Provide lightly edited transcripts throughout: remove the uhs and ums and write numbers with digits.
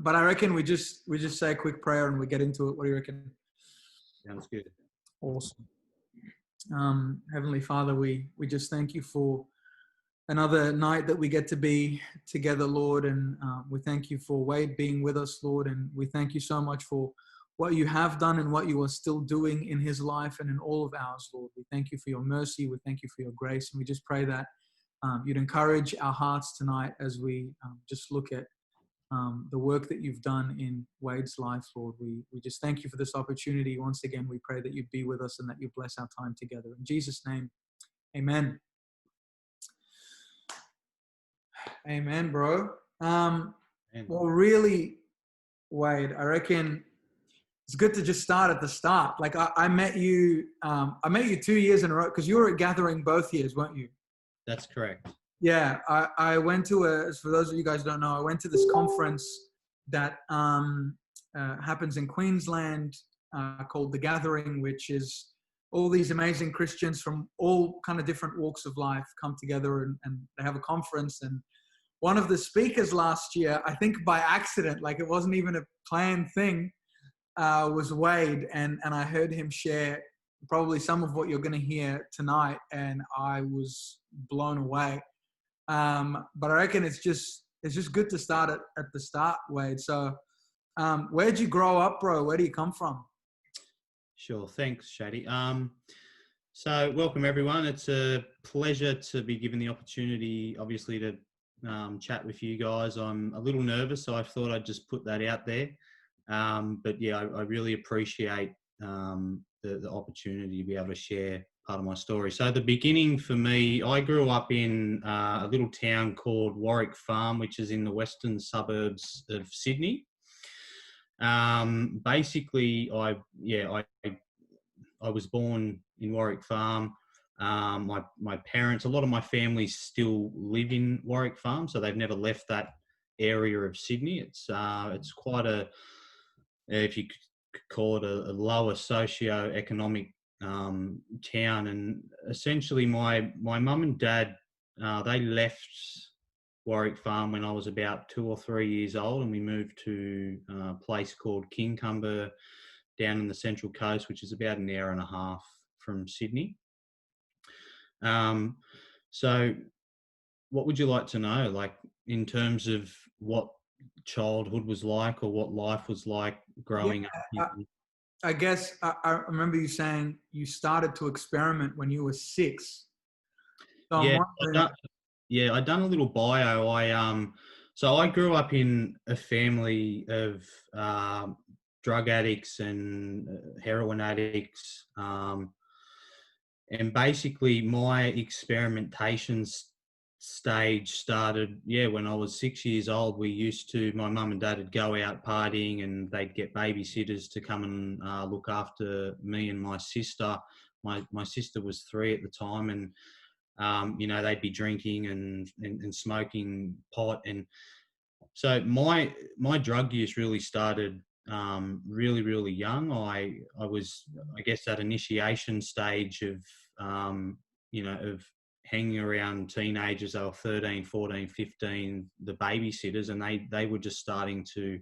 But I reckon we just say a quick prayer and we get into it. What do you reckon? Sounds good. Awesome. Heavenly Father, we just thank you for another night that we get to be together, Lord. And we thank you for Wade being with us, Lord. And we thank you so much for what you have done and what you are still doing in his life and in all of ours, Lord. We thank you for your mercy. We thank you for your grace. And we just pray that you'd encourage our hearts tonight as we just look at the work that you've done in Wade's life, Lord. We just thank you for this opportunity. Once again, we pray that you'd be with us and that you bless our time together. In Jesus' name, amen. Amen, bro. Well, really, Wade, I reckon it's good to just start at the start. Like I met you 2 years in a row because you were at Gathering both years, weren't you? That's correct. Yeah, I went to for those of you guys who don't know, I went to this conference that happens in Queensland called The Gathering, which is all these amazing Christians from all kind of different walks of life come together and they have a conference. And one of the speakers last year, I think by accident, like it wasn't even a planned thing, was Wade. And I heard him share probably some of what you're going to hear tonight. And I was blown away. But I reckon it's just good to start at the start, Wade. So where'd you grow up, bro? Where do you come from? Sure. Thanks, Shady. So welcome, everyone. It's a pleasure to be given the opportunity, obviously, to chat with you guys. I'm a little nervous, so I thought I'd just put that out there. But yeah, I really appreciate the opportunity to be able to share part of my story. So the beginning for me, I grew up in a little town called Warwick Farm, which is in the western suburbs of Sydney. Basically, I was born in Warwick Farm. My parents, a lot of my family still live in Warwick Farm, so they've never left that area of Sydney. It's quite a, if you could call it a lower socio-economic town. And essentially my mum and dad, they left Warwick Farm when I was about 2 or 3 years old, and we moved to a place called Kincumber down in the Central Coast, which is about an hour and a half from Sydney. So what would you like to know, like in terms of what childhood was like or what life was like growing up? I guess I remember you saying you started to experiment when you were 6. So I'd done a little bio. So I grew up in a family of drug addicts and heroin addicts. And basically my experimentation stage started, when I was 6 years old. My mum and dad would go out partying and they'd get babysitters to come and look after me and my sister. My sister was 3 at the time, and they'd be drinking and smoking pot. And so my drug use really started really, really young. I was, I guess, that initiation stage of, of hanging around teenagers. They were 13, 14, 15, the babysitters, and they were just starting to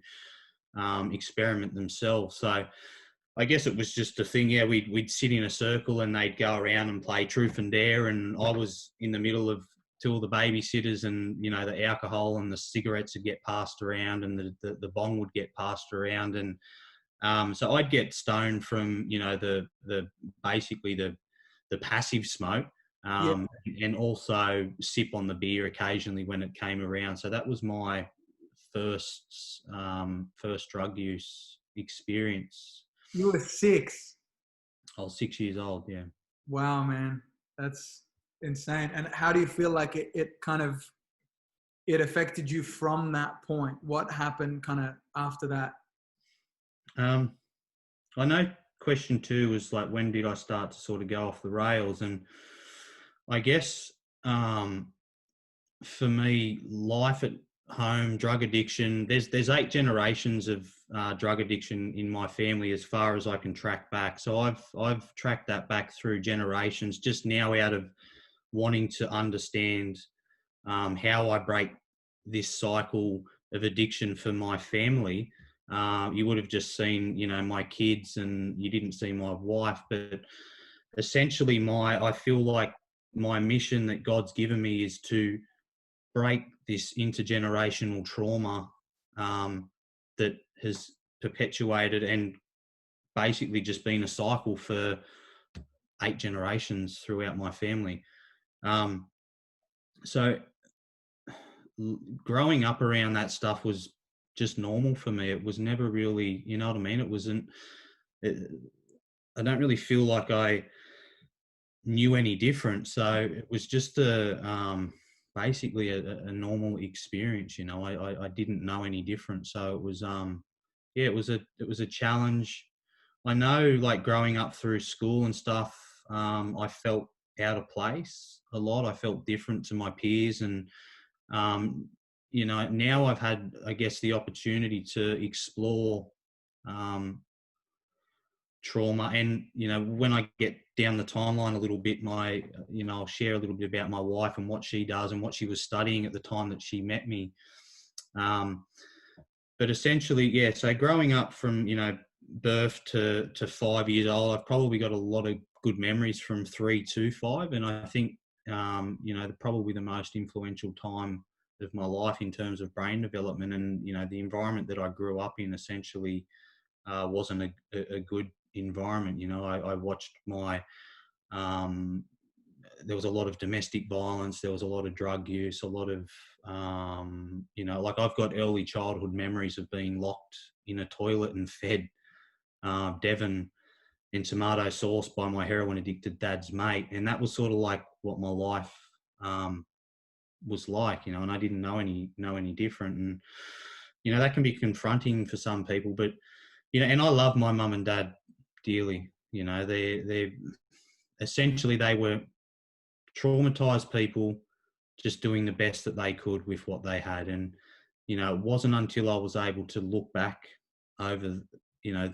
experiment themselves. So I guess it was just a thing. Yeah, we'd sit in a circle and they'd go around and play truth and dare, and I was in the middle of 2 of the babysitters, and the alcohol and the cigarettes would get passed around, and the bong would get passed around, and so I'd get stoned from basically the passive smoke, and also sip on the beer occasionally when it came around. So that was my first drug use experience. You were 6. I was 6 years old. Yeah. Wow, man, that's insane. And how do you feel like it affected you from that point? What happened kind of after that? I know question 2 was like, when did I start to sort of go off the rails? And I guess for me, life at home, drug addiction, there's 8 generations of drug addiction in my family as far as I can track back. So I've tracked that back through generations, just now out of wanting to understand how I break this cycle of addiction for my family. You would have just seen, you know, my kids, and you didn't see my wife. But essentially, I feel like my mission that God's given me is to break this intergenerational trauma that has perpetuated and basically just been a cycle for 8 generations throughout my family. So growing up around that stuff was just normal for me. It was never really, you know what I mean? I don't really feel like I knew any different. So it was just basically a normal experience. You know, I didn't know any different. So it was, yeah, it was a challenge. I know, like growing up through school and stuff, I felt out of place a lot. I felt different to my peers, and you know, now I've had, I guess, the opportunity to explore trauma. And you know, when I get down the timeline a little bit, you know, I'll share a little bit about my wife and what she does and what she was studying at the time that she met me. But essentially, yeah, so growing up from, you know, birth to 5 years old, I've probably got a lot of good memories from 3 to 5. And I think, you know, probably the most influential time of my life in terms of brain development. And, you know, the environment that I grew up in essentially wasn't a good environment. You know, I watched there was a lot of domestic violence, there was a lot of drug use, a lot of, you know, like I've got early childhood memories of being locked in a toilet and fed Devon in tomato sauce by my heroin addicted dad's mate. And that was sort of like what my life was like, you know, and I didn't know any different. And, you know, that can be confronting for some people, but, you know, and I love my mum and dad dearly. You know, they're essentially, they were traumatized people just doing the best that they could with what they had. And, you know, it wasn't until I was able to look back over, you know,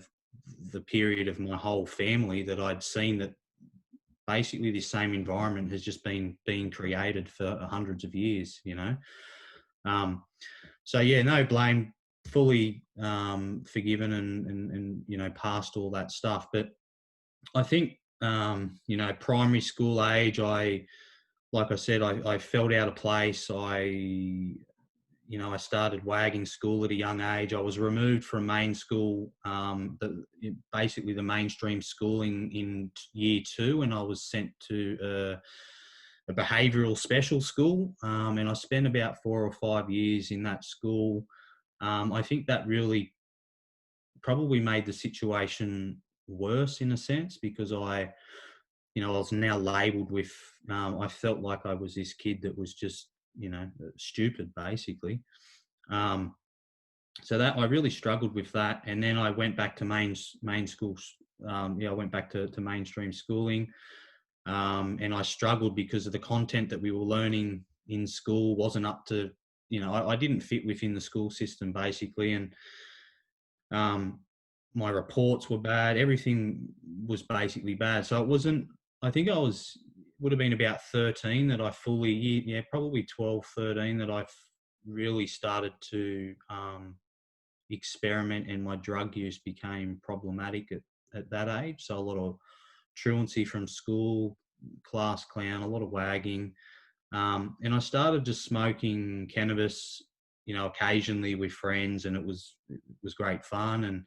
the period of my whole family that I'd seen that basically this same environment has just been being created for hundreds of years, you know. So yeah, no blame, fully forgiven and you know, past all that stuff. But I think, you know, primary school age, like I said, I felt out of place. You know, I started wagging school at a young age. I was removed from main school, basically the mainstream schooling in year 2, and I was sent to a behavioural special school. And I spent about 4 or 5 years in that school. I think that really probably made the situation worse in a sense, because you know, I was now labelled with, I felt like I was this kid that was just, you know, stupid, basically. So that I really struggled with that. And then I went back to main schools. Yeah, I went back to mainstream schooling. And I struggled because of the content that we were learning in school wasn't up to, you know, I didn't fit within the school system, basically. And my reports were bad. Everything was basically bad. So it wasn't, I think would have been about 13 that I fully, yeah, probably 12, 13 that I really started to experiment, and my drug use became problematic at that age. So a lot of truancy from school, class clown, a lot of wagging. And I started just smoking cannabis, you know, occasionally with friends, and it was great fun. And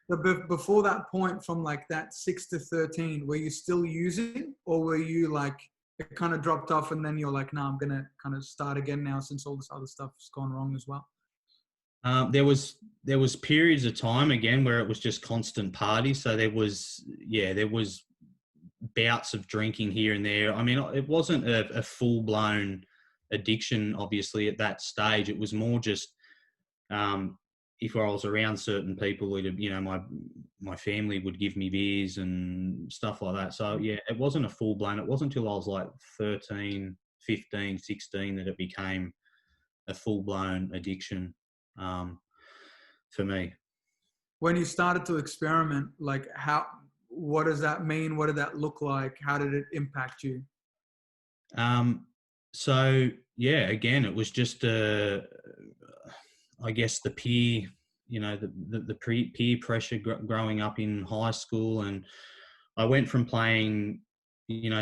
But before that point, from like that 6 to 13, were you still using, or were you like, it kind of dropped off and then you're like, no, I'm going to kind of start again now since all this other stuff's gone wrong as well? There was periods of time again where it was just constant party. So there was bouts of drinking here and there. I mean, it wasn't a full blown addiction, obviously, at that stage. It was more just, if I was around certain people, you know, my family would give me beers and stuff like that. So yeah, it wasn't a full blown. It wasn't until I was like 13, 15, 16 that it became a full blown addiction for me. When you started to experiment, like what does that mean? What did that look like? How did it impact you? So yeah, again, it was just I guess the peer, peer pressure growing up in high school. And I went from playing,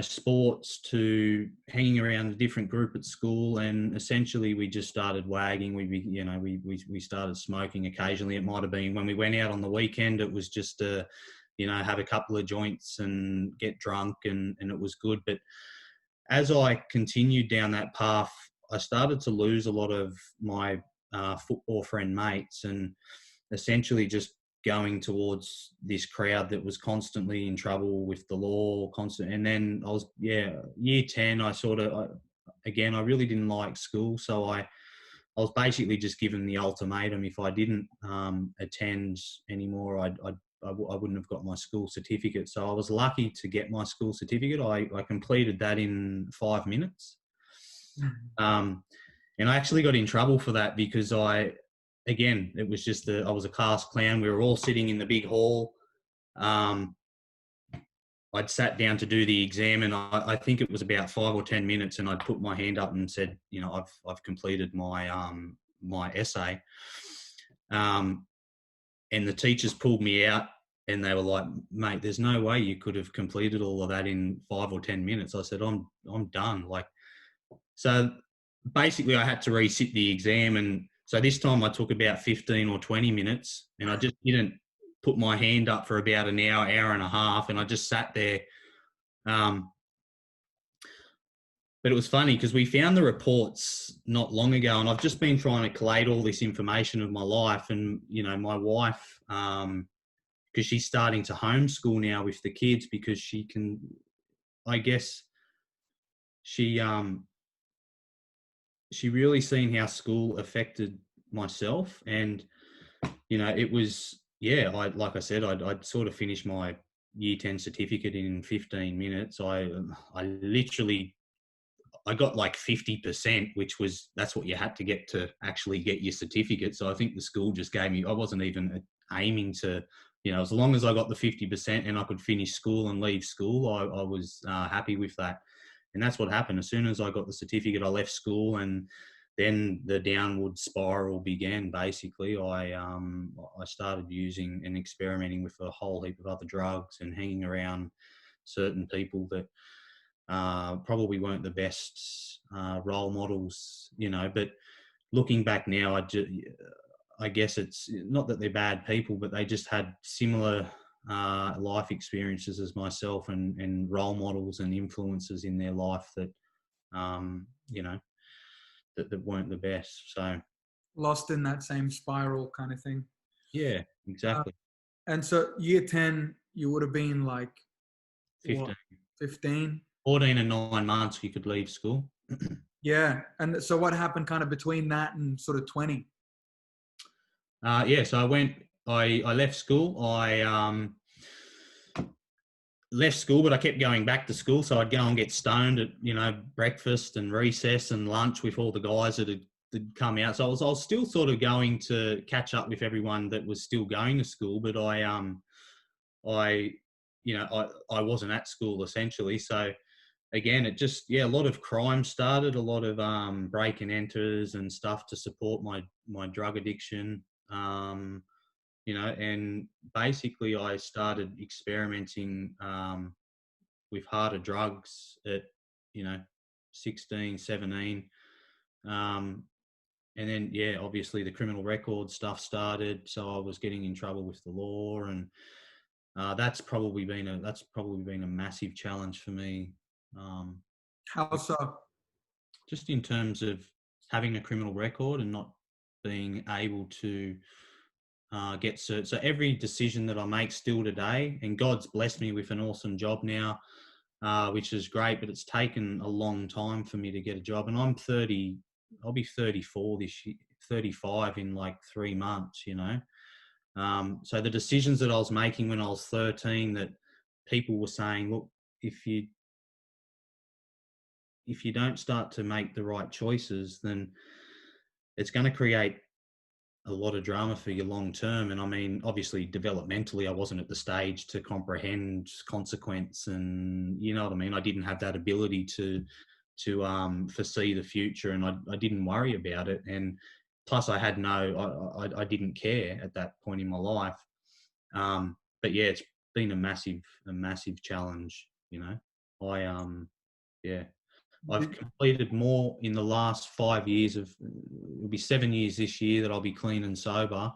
sports to hanging around a different group at school, and essentially we just started wagging. We started smoking occasionally. It might have been when we went out on the weekend, it was just to, have a couple of joints and get drunk, and it was good. But as I continued down that path, I started to lose a lot of my football friend mates, and essentially just going towards this crowd that was constantly in trouble with the law, And then I was, year 10, I really didn't like school. So I was basically just given the ultimatum. If I didn't attend anymore, I wouldn't have got my school certificate. So I was lucky to get my school certificate. I completed that in 5 minutes. And I actually got in trouble for that because it was just I was a class clown. We were all sitting in the big hall. I'd sat down to do the exam, and I think it was about 5 or 10 minutes, and I'd put my hand up and said, I've completed my my essay. And the teachers pulled me out, and they were like, "Mate, there's no way you could have completed all of that in 5 or 10 minutes." I said, "I'm done." So basically I had to resit the exam. And so this time I took about 15 or 20 minutes, and I just didn't put my hand up for about an hour and a half. And I just sat there. But it was funny because we found the reports not long ago, and I've just been trying to collate all this information of my life. And, my wife, because she's starting to homeschool now with the kids, because she can, I guess, she really seen how school affected myself. And, it was, like I said, I'd sort of finished my year 10 certificate in 15 minutes. I literally, I got like 50%, that's what you had to get to actually get your certificate. So I think the school just gave me, I wasn't even aiming to, as long as I got the 50% and I could finish school and leave school, I was happy with that. And that's what happened. As soon as I got the certificate, I left school, and then the downward spiral began. Basically, I started using and experimenting with a whole heap of other drugs and hanging around certain people that probably weren't the best role models, But looking back now, I guess it's not that they're bad people, but they just had similar life experiences as myself, and role models and influences in their life that, that weren't the best. So Lost in that same spiral kind of thing. Yeah, exactly. And so year 10, you would have been like 15. what, 15? 14 and 9 months you could leave school. Yeah. And so what happened kind of between that and sort of 20? So I left school. I left school, but I kept going back to school. So I'd go and get stoned at, breakfast and recess and lunch with all the guys that had come out. So I was still sort of going to catch up with everyone that was still going to school, but I wasn't at school essentially. So again, it just, a lot of crime started, a lot of break and enters and stuff to support my drug addiction. And basically I started experimenting with harder drugs at, 16, 17. And then, obviously the criminal record stuff started. So I was getting in trouble with the law, and that's probably been a massive challenge for me. How so? Just in terms of having a criminal record and not being able to get cert. So every decision that I make still today, and God's blessed me with an awesome job now, which is great, but it's taken a long time for me to get a job. And I'm 30, I'll be 34 this year, 35 in like 3 months, So the decisions that I was making when I was 13, that people were saying, look, if you don't start to make the right choices, then it's going to create a lot of drama for you long term. And I mean, obviously developmentally, I wasn't at the stage to comprehend consequence, and you know what I mean? I didn't have that ability to foresee the future, and I didn't worry about it. And plus I had I didn't care at that point in my life. But yeah, it's been a massive challenge, you know. Yeah, I've completed more in the last 5 years it'll be 7 years this year that I'll be clean and sober.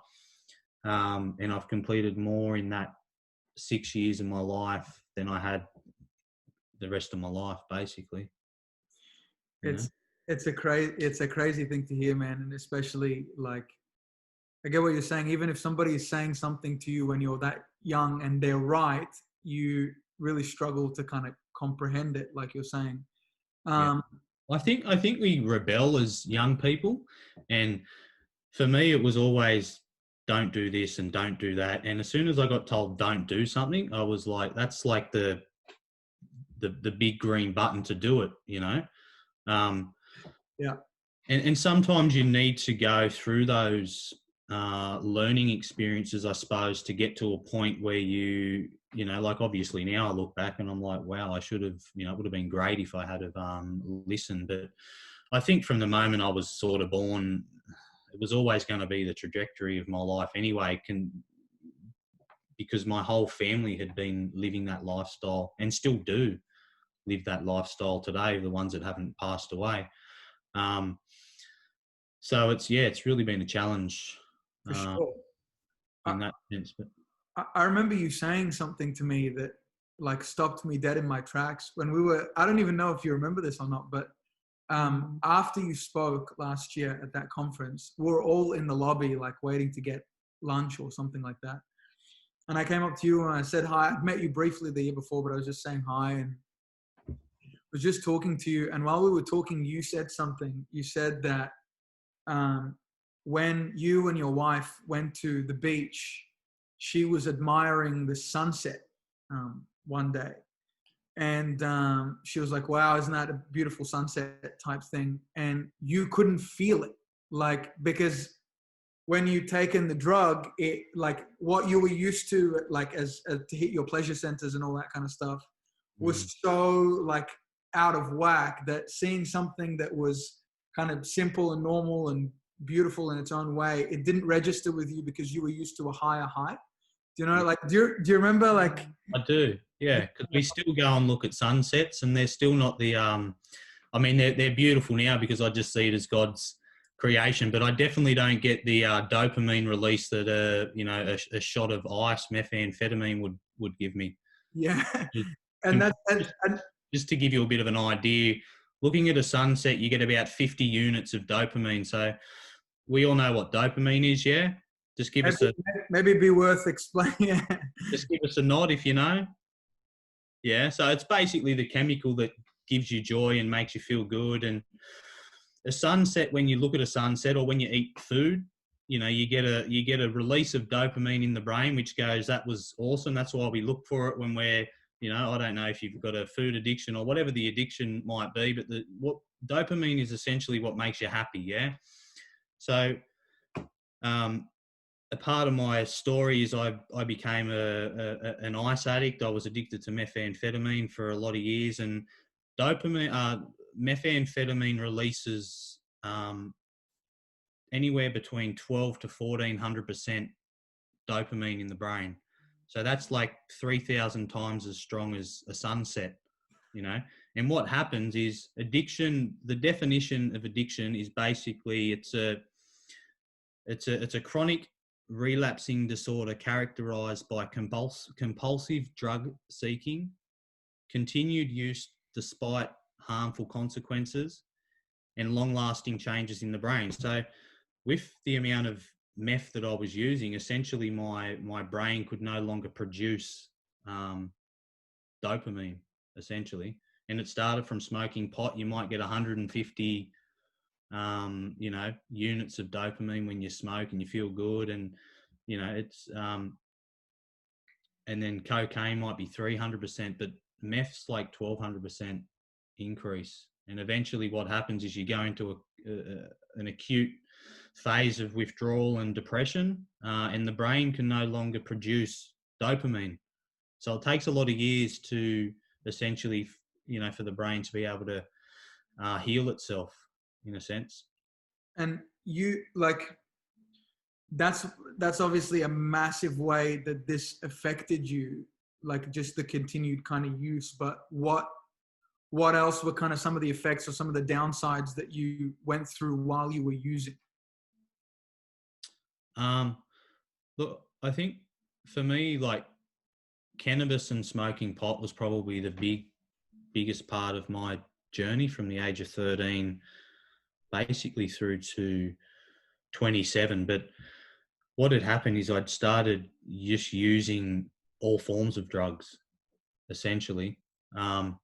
And I've completed more in that 6 years of my life than I had the rest of my life, basically. It's it's a crazy thing to hear, man, and especially like I get what you're saying. Even if somebody is saying something to you when you're that young and they're right, you really struggle to kind of comprehend it, like you're saying. Yeah. Um, I think we rebel as young people, and for me it was always don't do this and don't do that. And as soon as I got told don't do something, I was like, that's like the big green button to do it, you know. yeah, And sometimes you need to go through those learning experiences, I suppose, to get to a point where you know, like obviously now I look back and I'm like, wow, I should have, you know, it would have been great if I had have listened. But I think from the moment I was sort of born, it was always going to be the trajectory of my life anyway, because my whole family had been living that lifestyle and still do live that lifestyle today, the ones that haven't passed away. So it's really been a challenge for sure. in that sense. But I remember you saying something to me that like stopped me dead in my tracks when we were, I don't even know if you remember this or not, but after you spoke last year at that conference, we were all in the lobby, like waiting to get lunch or something like that. And I came up to you and I said hi. I'd met you briefly the year before, but I was just saying hi and was just talking to you. And while we were talking, you said something. You said that when you and your wife went to the beach, she was admiring the sunset one day. And she was like, wow, isn't that a beautiful sunset type thing? And you couldn't feel it, like, because when you taken the drug, it like what you were used to, like as to hit your pleasure centers and all that kind of stuff was so like out of whack that seeing something that was kind of simple and normal and beautiful in its own way, it didn't register with you because you were used to a higher height. Do you know, like, do you remember, like? I do, yeah, because we still go and look at sunsets, and they're still not the. I mean, they're beautiful now because I just see it as God's creation, but I definitely don't get the dopamine release that you know, a shot of ice, methamphetamine would give me. Yeah, Just, and that's just to give you a bit of an idea, looking at a sunset, you get about 50 units of dopamine. So we all know what dopamine is, yeah? Just give us maybe it'd be worth explaining. just give us a nod if you know. Yeah, so it's basically the chemical that gives you joy and makes you feel good. And a sunset, when you look at a sunset or when you eat food, you know, you get a release of dopamine in the brain, which goes, that was awesome. That's why we look for it when we're, you know, I don't know if you've got a food addiction or whatever the addiction might be, but what dopamine is essentially what makes you happy. Yeah. So, a part of my story is I became an ice addict. I was addicted to methamphetamine for a lot of years, and methamphetamine releases anywhere between 12 to 1400% dopamine in the brain. So that's like 3,000 times as strong as a sunset, you know. And what happens is addiction. The definition of addiction is basically it's a chronic relapsing disorder characterized by compulsive drug seeking, continued use despite harmful consequences, and long-lasting changes in the brain. So with the amount of meth that I was using, essentially my brain could no longer produce dopamine, essentially. And it started from smoking pot. You might get 150 you know, units of dopamine when you smoke and you feel good. And, you know, it's, and then cocaine might be 300%, but meth's like 1200% increase. And eventually what happens is you go into an acute phase of withdrawal and depression, and the brain can no longer produce dopamine. So it takes a lot of years to essentially, you know, for the brain to be able to heal itself in a sense. And you like that's that's obviously a massive way that this affected you, like just the continued kind of use. But what else were kind of some of the effects or some of the downsides that you went through while you were using? Um, Look, I think for me, like cannabis and smoking pot was probably the biggest part of my journey from the age of 13, basically through to 27. But what had happened is I'd started just using all forms of drugs, essentially. Um,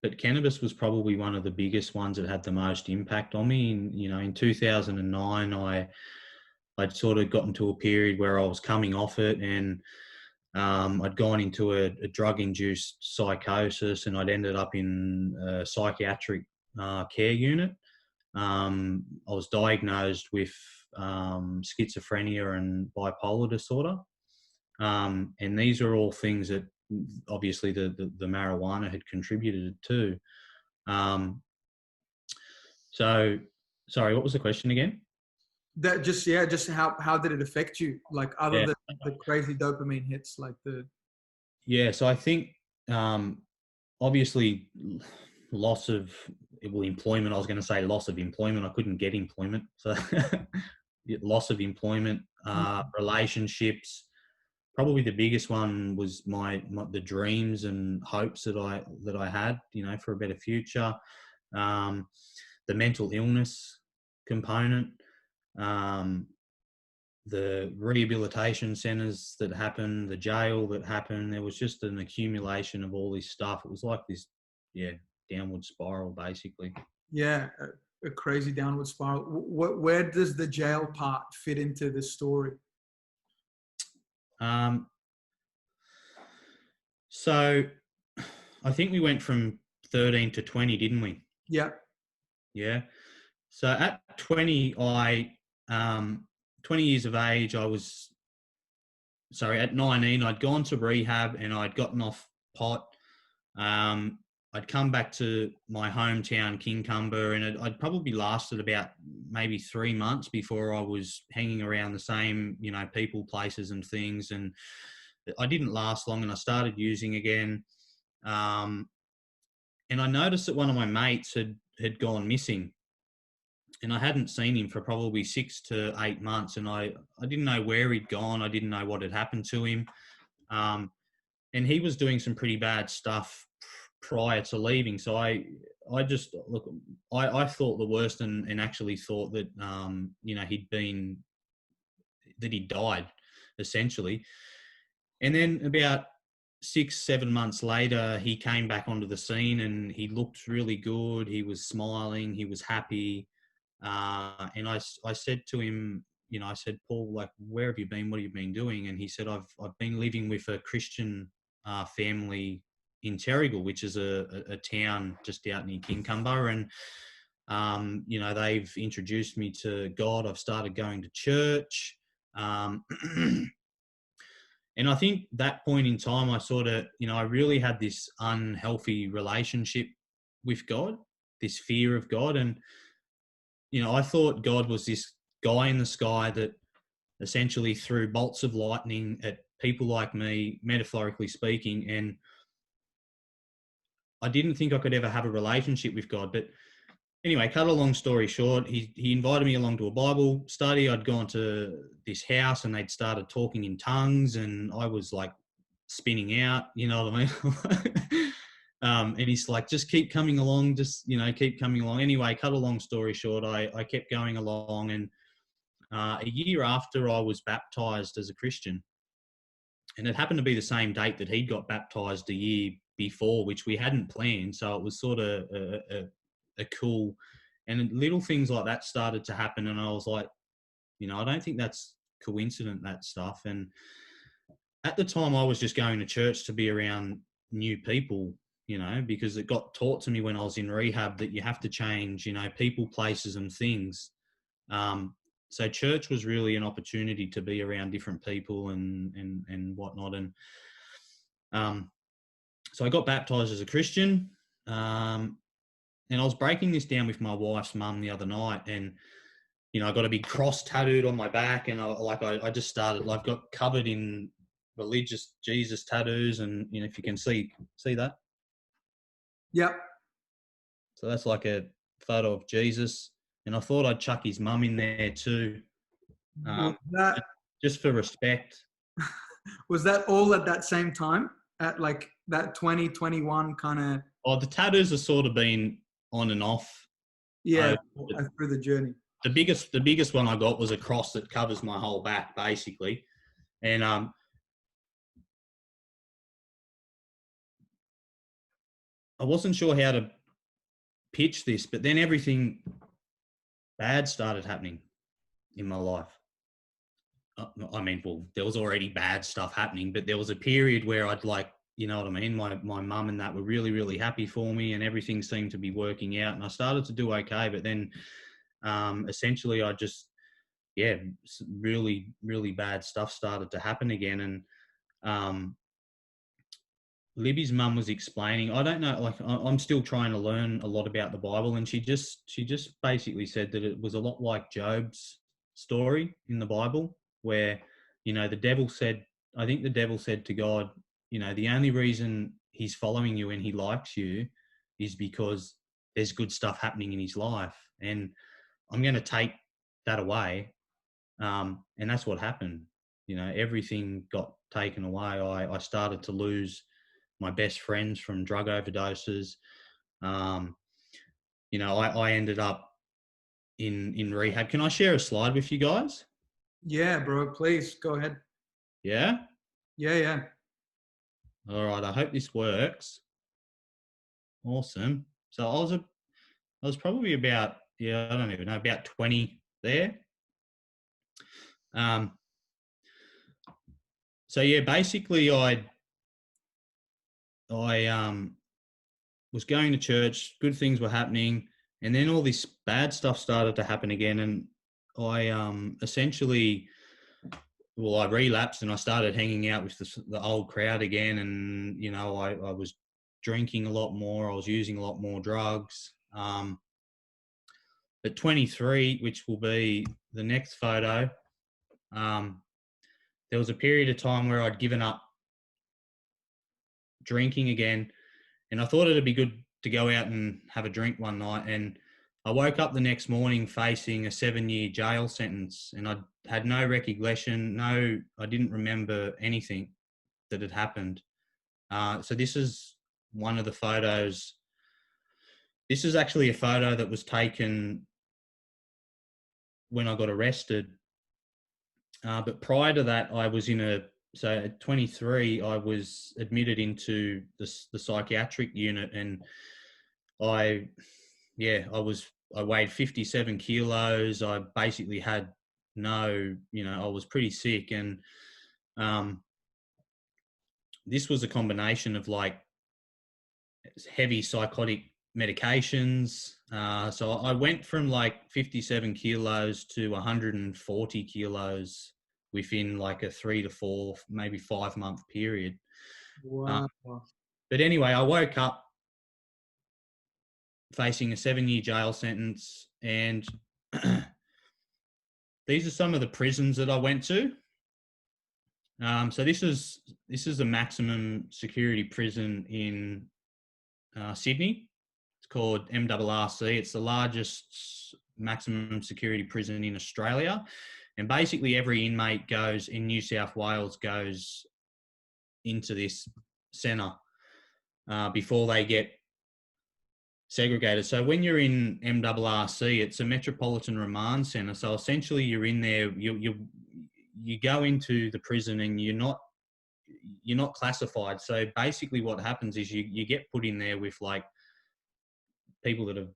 but cannabis was probably one of the biggest ones that had the most impact on me. In 2009, I'd sort of gotten to a period where I was coming off it, and I'd gone into a drug-induced psychosis, and I'd ended up in a psychiatric care unit. I was diagnosed with schizophrenia and bipolar disorder. And these are all things that obviously the marijuana had contributed to. So, sorry, what was the question again? That just, yeah, just how did it affect you, like other Yeah, than the crazy dopamine hits, like the yeah. So I think obviously loss of employment. I was going to say loss of employment. I couldn't get employment, so loss of employment, relationships. Probably the biggest one was the dreams and hopes that I had, for a better future. The mental illness component, um, the rehabilitation centres that happened, the jail that happened. There was just an accumulation of all this stuff. It was like this, yeah, downward spiral, basically. yeah, a crazy downward spiral. Where does the jail part fit into this story? Um, so I think we went from 13 to 20, didn't we? Yeah. Yeah. So at 20, 20 years of age, at 19, I'd gone to rehab and I'd gotten off pot. I'd come back to my hometown, Kincumber, and I'd probably lasted about maybe 3 months before I was hanging around the same, people, places and things. And I didn't last long, and I started using again. And I noticed that one of my mates had gone missing, and I hadn't seen him for probably 6 to 8 months, and I didn't know where he'd gone. I didn't know what had happened to him. And he was doing some pretty bad stuff prior to leaving. So I just, look, I thought the worst, and actually thought that, he'd died, essentially. And then about 6, 7 months later, he came back onto the scene, and he looked really good. He was smiling. He was happy. And I said to him, I said, Paul, like, where have you been? What have you been doing? And he said, I've been living with a Christian family in Terrigal, which is a town just out near Kincumber. And, they've introduced me to God. I've started going to church. And I think that point in time, I sort of, I really had this unhealthy relationship with God, this fear of God. And, I thought God was this guy in the sky that essentially threw bolts of lightning at people like me, metaphorically speaking. And I didn't think I could ever have a relationship with God. But anyway, cut a long story short, he invited me along to a Bible study. I'd gone to this house and they'd started talking in tongues, and I was like spinning out, you know what I mean? And he's like, just keep coming along, keep coming along. Anyway, cut a long story short, I kept going along, and a year after, I was baptized as a Christian. And it happened to be the same date that he got baptized a year before, which we hadn't planned. So it was sort of a cool, and little things like that started to happen. And I was like, I don't think that's coincident, that stuff. And at the time, I was just going to church to be around new people, because it got taught to me when I was in rehab that you have to change, people, places and things. So church was really an opportunity to be around different people and whatnot. And so I got baptized as a Christian. And I was breaking this down with my wife's mum the other night. And you know, I got a big cross tattooed on my back, and I just started, like, got covered in religious Jesus tattoos, and you know, if you can see that, Yep. so that's like a photo of Jesus, and I thought I'd chuck his mum in there too, Was um, that just for respect. was that all at that same time, at like that 2021 kind of? Oh, the tattoos have sort of been on and off. Yeah, Uh, through the journey. the biggest one I got was a cross that covers my whole back, basically, and I wasn't sure how to pitch this, but then everything bad started happening in my life. I mean, well, there was already bad stuff happening, but there was a period where I'd, like, you know what I mean? My mum and that were really, really happy for me, and everything seemed to be working out, and I started to do okay. But then essentially I just, yeah, really, really bad stuff started to happen again. And Libby's mum was explaining, I don't know, like, I'm still trying to learn a lot about the Bible, and she just basically said that it was a lot like Job's story in the Bible, where, you know, I think the devil said to God, you know, the only reason he's following you and he likes you is because there's good stuff happening in his life, and I'm going to take that away. And that's what happened. You know, everything got taken away. I started to lose my best friends from drug overdoses. Um, you know, I ended up in rehab. Can I share a slide with you guys? Yeah, bro. Please go ahead. Yeah. Yeah, yeah. All right. I hope this works. Awesome. So I was probably about, yeah, I don't even know, about 20 there. Um, so yeah, basically I was going to church, good things were happening, and then all this bad stuff started to happen again. And I essentially, well, I relapsed and I started hanging out with the old crowd again. And, you know, I was drinking a lot more, I was using a lot more drugs. At 23, which will be the next photo, there was a period of time where I'd given up drinking again, and I thought it'd be good to go out and have a drink one night. And I woke up the next morning facing a 7-year jail sentence, and I had no recollection. I didn't remember anything that had happened. So this is one of the photos. This is actually a photo that was taken when I got arrested. But prior to that, I was so at 23, I was admitted into the psychiatric unit, and I weighed 57 kilos. I basically had I was pretty sick. And this was a combination of, like, heavy psychotic medications. So I went from like 57 kilos to 140 kilos within like a 3 to 4, maybe 5 month period. Wow. But anyway, I woke up facing a 7-year jail sentence, and these are some of the prisons that I went to. So this is a maximum security prison in Sydney. It's called MRRC. It's the largest maximum security prison in Australia, and basically every inmate goes in New South Wales goes into this centre before they get segregated. So when you're in MRRC, it's a metropolitan remand centre. So essentially, you're in there. You go into the prison and you're not classified. So basically, what happens is you get put in there with, like, people that have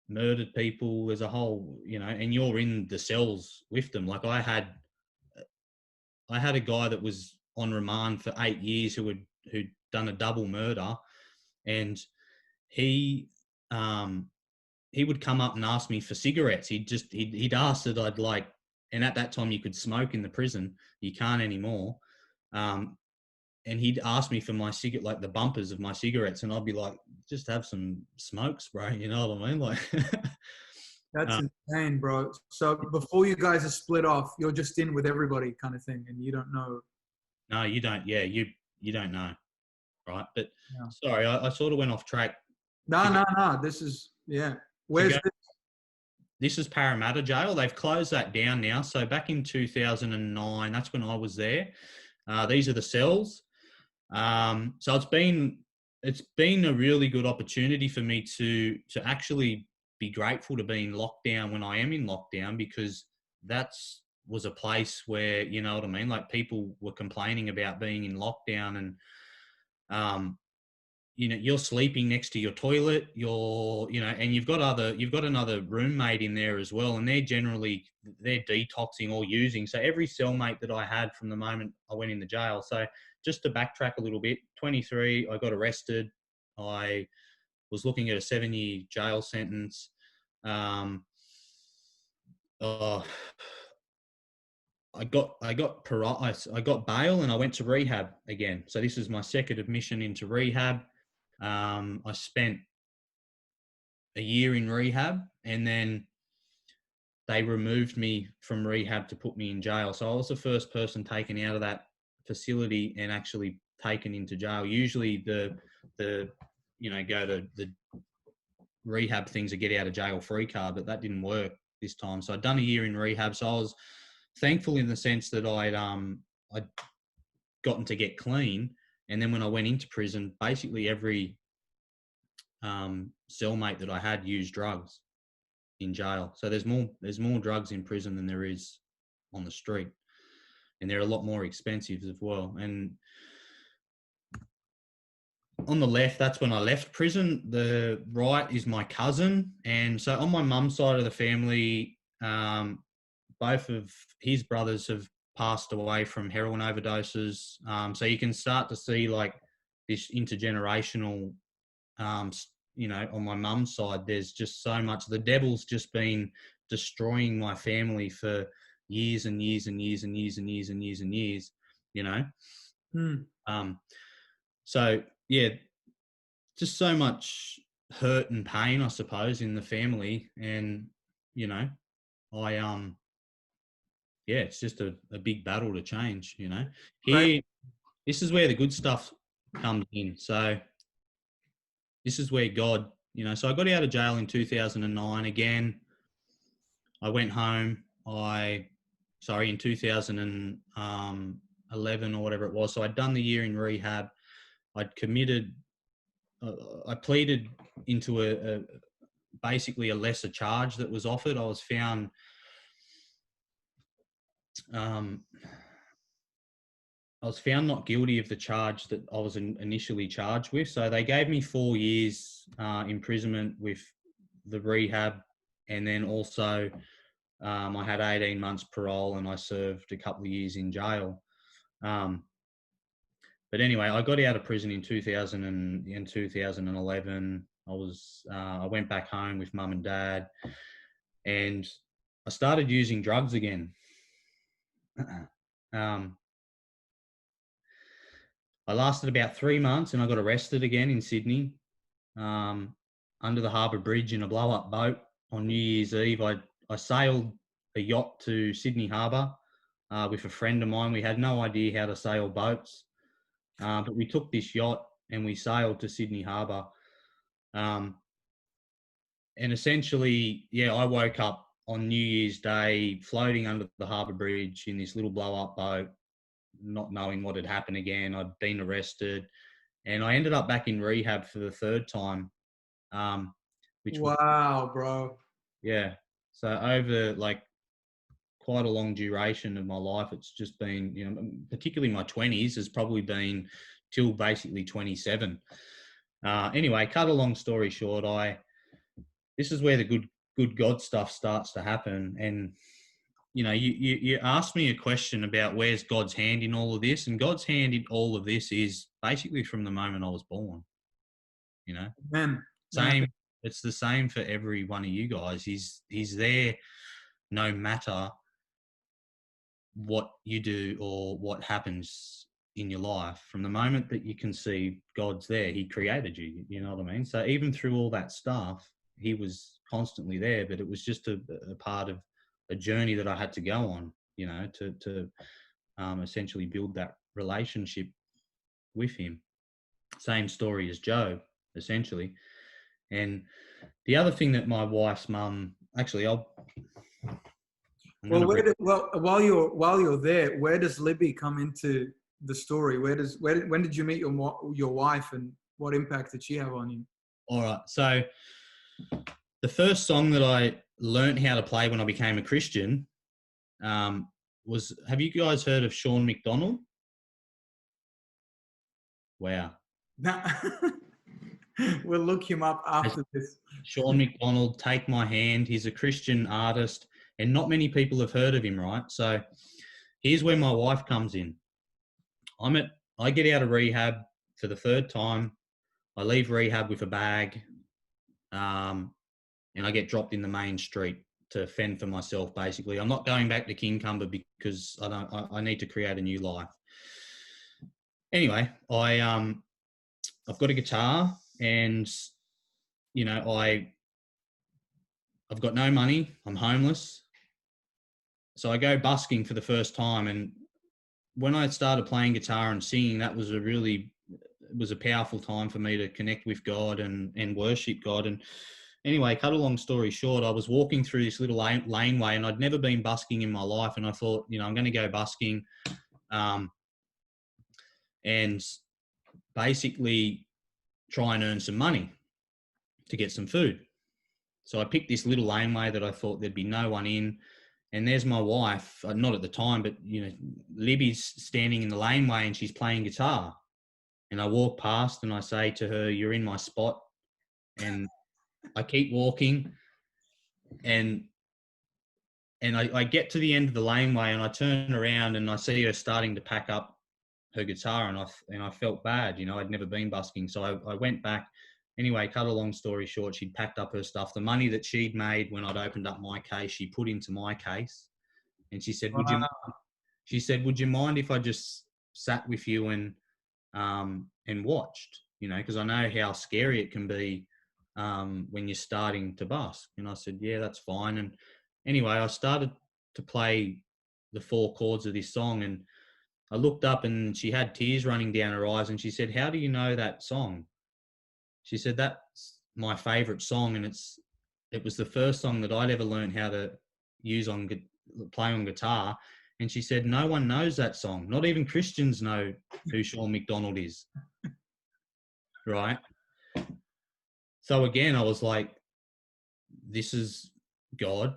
murdered people. There's a whole, and you're in the cells with them. Like, I had a guy that was on remand for 8 years who'd done a double murder, and he would come up and ask me for cigarettes. He'd ask that I'd like, and at that time you could smoke in the prison. You can't anymore. And he'd ask me for my cigarette, like the bumpers of my cigarettes, and I'd be like, just have some smokes, bro. You know what I mean? Like, That's Uh, insane, bro. So before you guys are split off, you're just in with everybody kind of thing, and you don't know. no, you don't. Yeah, you don't know, right? But Yeah. sorry, I sort of went off track to No, go, no, no. This is, yeah. to Where's go. this? This is Parramatta Jail. They've closed that down now. So back in 2009, that's when I was there. These are the cells. So it's been a really good opportunity for me to actually be grateful to be in lockdown when I am in lockdown, because that's was a place where, you know what I mean, like people were complaining about being in lockdown, and um, you're sleeping next to your toilet, and you've got another roommate in there as well, and they're detoxing or using. So every cellmate that I had from the moment I went in the jail. So just to backtrack a little bit, 23, I got arrested. I was looking at a 7-year jail sentence. Um, uh, I got bail and I went to rehab again. So this is my second admission into rehab. I spent a year in rehab, and then they removed me from rehab to put me in jail. So I was the first person taken out of that facility and actually taken into jail. Usually the go to the rehab things to get out of jail free card, but that didn't work this time. So I'd done a year in rehab. So I was thankful in the sense that I'd gotten to get clean. And then when I went into prison, basically every cellmate that I had used drugs in jail. So there's more drugs in prison than there is on the street, and they're a lot more expensive as well. And on the left, that's when I left prison. The right is my cousin, and so on my mum's side of the family, both of his brothers have passed away from heroin overdoses. So you can start to see like this intergenerational on my mum's side, there's just so much. The devil's just been destroying my family for years and years and years and years and years and years and years, you know. Hmm. So yeah, just so much hurt and pain, I suppose, in the family, and you know, I yeah, it's just a big battle to change, you know. Right. Here, this is where the good stuff comes in. So this is where God, so I got out of jail in 2009 again. I went home. In 2011 or whatever it was. So I'd done the year in rehab. I'd committed, I pleaded into basically a lesser charge that was offered. I was found, um, not guilty of the charge that I was initially charged with. So they gave me 4 years imprisonment with the rehab, and then also I had 18 months parole, and I served a couple of years in jail. But anyway, I got out of prison in 2011. I went back home with mum and dad, and I started using drugs again. I lasted about 3 months, and I got arrested again in Sydney, under the Harbour Bridge in a blow-up boat on New Year's Eve. I sailed a yacht to Sydney Harbour with a friend of mine. We had no idea how to sail boats, but we took this yacht and we sailed to Sydney Harbour. And essentially, yeah, I woke up on New Year's Day floating under the Harbour Bridge in this little blow-up boat, not knowing what had happened again. I'd been arrested, and I ended up back in rehab for the third time, which was, Wow, bro. yeah. So over like quite a long duration of my life, it's just been, particularly my 20s has probably been till basically 27. Anyway, cut a long story short, this is where the good God stuff starts to happen. And, you asked me a question about where's God's hand in all of this, and God's hand in all of this is basically from the moment I was born, Amen. Yeah. same. It's the same for every one of you guys. He's there no matter what you do or what happens in your life. From the moment that you can see, God's there. He created you, you know what I mean? So even through all that stuff, he was constantly there, but it was just a part of a journey that I had to go on, you know, to essentially build that relationship with him. Same story as Joe, essentially. And the other thing that my wife's mum, actually, Well, while you're there, where does Libby come into the story? When did you meet your wife, and what impact did she have on you? All right. So the first song that I learned how to play when I became a Christian was, have you guys heard of Sean McDonald? Wow. Now, we'll look him up after this. Sean McDonald, Take My Hand. He's a Christian artist, and not many people have heard of him, right? So here's where my wife comes in. I get out of rehab for the third time. I leave rehab with a bag, and I get dropped in the main street to fend for myself, basically. I'm not going back to Kincumber because I need to create a new life. Anyway, I've got a guitar, and you know, I've got no money. I'm homeless. So I go busking for the first time. And when I started playing guitar and singing, it was a powerful time for me to connect with God and worship God. And anyway, cut a long story short, I was walking through this little laneway, and I'd never been busking in my life. And I thought, you know, I'm going to go busking and basically try and earn some money to get some food. So I picked this little laneway that I thought there'd be no one in. And there's my wife, not at the time, but, you know, Libby's standing in the laneway and she's playing guitar. And I walk past and I say to her, "You're in my spot." And I keep walking, and I get to the end of the laneway, and I turn around and I see her starting to pack up her guitar, and I felt bad. You know, I'd never been busking. So I went back. Anyway, cut a long story short, she'd packed up her stuff. The money that she'd made when I'd opened up my case, she put into my case. And she said, would you mind if I just sat with you and watched, you know, because I know how scary it can be when you're starting to busk. And I said, yeah, that's fine. And anyway, I started to play the 4 chords of this song, and I looked up and she had tears running down her eyes, and she said, "How do you know that song?" She said, "That's my favorite song." And it was the first song that I'd ever learned how to play on guitar. And she said, "No one knows that song. Not even Christians know who Sean McDonald is." Right? So again, I was like, this is God.